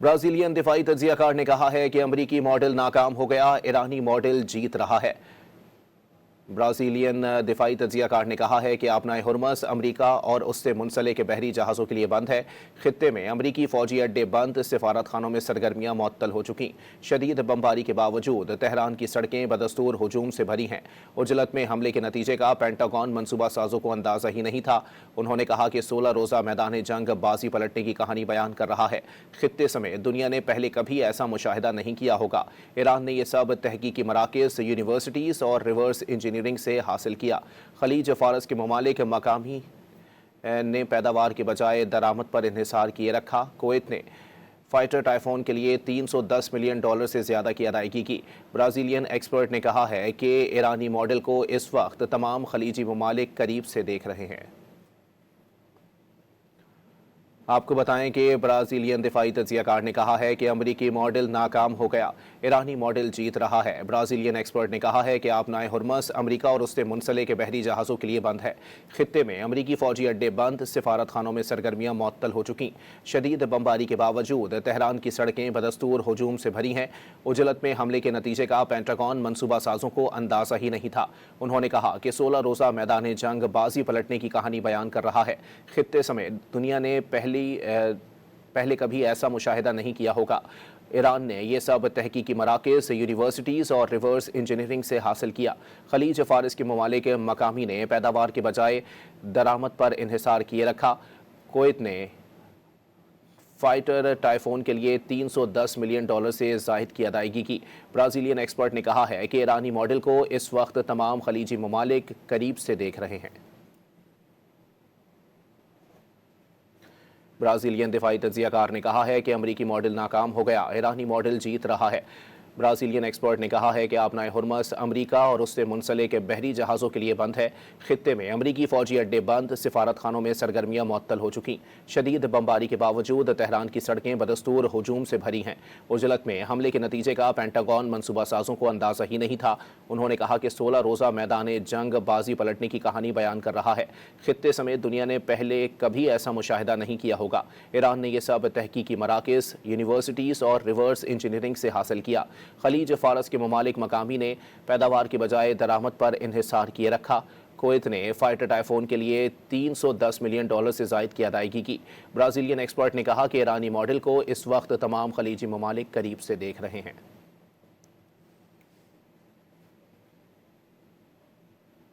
Brazilian दिफाई तज्जियाकार ने कहा है कि अमरीकी मॉडल नाकाम हो गया, ईरानी मॉडल जीत रहा है। ब्राजीलियन दिफाई तज्जियाकार ने कहा है कि आपनाए हुर्मस अमरीका और उससे मुंसलिक बहरी जहाज़ों के लिए बंद है। खित्ते में अमरीकी फौजी अड्डे बंद, सिफारत खानों में सरगर्मियां मुअत्तल हो चुकी। शदीद बमबारी के बावजूद तेहरान की सड़कें बदस्तूर हुजूम से भरी हैं। उजलत में हमले के नतीजे का पेंटागन मनसूबा साजों को अंदाजा ही नहीं था। उन्होंने कहा कि 16 रोज़ा मैदान जंग बाजी पलटने की कहानी बयान कर रहा है। खित्ते समेत दुनिया ने पहले कभी ऐसा मुशाहिदा नहीं किया होगा। ईरान ने यह सब तहकीकी मराकज़, यूनिवर्सिटीज़ और रिवर्स इंजीनियरिंग से हासिल किया। खलीज फारस के ममालिक मकामी ने पैदावार के बजाय दरामद पर इन्हिसार किए रखा। कुवैत ने फाइटर टाइफोन के लिए $310 मिलियन से ज़्यादा की अदायगी की। ब्राज़ीलियन एक्सपर्ट ने कहा है कि ईरानी मॉडल को इस वक्त तमाम खलीजी ममालिक करीब से देख रहे हैं। आपको बताएं कि ब्राज़ीलियन दिफाई तज्जियाकार ने कहा है कि अमरीकी मॉडल नाकाम हो गया, ईरानी मॉडल जीत रहा है। ब्राज़ीलियन एक्सपर्ट ने कहा है कि आपनाए हुर्मस अमरीका और उससे मुंसलिक बहरी जहाज़ों के लिए बंद है। खित्ते में अमरीकी फौजी अड्डे बंद, सिफारत खानों में सरगर्मियां मुअत्तल हो चुकी। शदीद बमबारी के बावजूद तेहरान की सड़कें बदस्तूर हुजूम से भरी हैं। उजलत में हमले के नतीजे का पेंटागन मनसूबा साजों को अंदाजा ही नहीं था। उन्होंने कहा कि 16 रोज़ा मैदान जंग बाजी पलटने की कहानी बयान कर रहा है। खित्ते समेत दुनिया ने पहले कभी ऐसा मुशाहिदा नहीं किया होगा। ईरान ने यह सब तहकीकी मराकज़, यूनिवर्सिटीज़ और रिवर्स इंजीनियरिंग से हासिल किया। खलीज फारस के ममालिक मकामी ने पैदावार के बजाय दरामद पर इन्हिसार किए रखा। कुवैत ने फाइटर टाइफोन के लिए $310 मिलियन से ज़ायद की अदायगी की। ब्राज़ीलियन एक्सपर्ट ने कहा है कि ईरानी मॉडल को इस वक्त तमाम खलीजी ममालिक करीब से देख रहे हैं। ब्राज़ीलियन दिफाई तज्जियाकार ने कहा है कि अमरीकी मॉडल नाकाम हो गया, ईरानी मॉडल जीत रहा है। ब्राज़ीलियन एक्सपर्ट ने कहा है कि आपनाए हुर्मस अमरीका और उससे मुंसलिक बहरी जहाज़ों के लिए बंद है। खित्ते में अमरीकी फौजी अड्डे बंद, सिफारत खानों में सरगर्मियां मुअत्तल हो चुकी। शदीद बमबारी के बावजूद तेहरान की सड़कें बदस्तूर हुजूम से भरी हैं। उजलत में हमले के नतीजे का पेंटागन मनसूबा साजों को अंदाजा ही नहीं था। उन्होंने कहा कि 16 रोज़ा मैदान जंग बाजी पलटने की कहानी बयान कर रहा है। खित्ते समेत दुनिया ने पहले कभी ऐसा मुशाहिदा नहीं किया होगा। ईरान ने यह सब तहकीकी मराकज़, यूनिवर्सिटीज़ और रिवर्स इंजीनियरिंग से हासिल किया। खलीज फारस के ममालिक मकामी ने पैदावार के बजाय दरामद पर इन्हिसार किए रखा। कुवैत ने फाइटर टाइफोन के लिए $310 मिलियन से ज़ायद की अदायगी की। ब्राज़ीलियन एक्सपर्ट ने कहा कि ईरानी मॉडल को इस वक्त तमाम खलीजी ममालिक करीब से देख रहे हैं।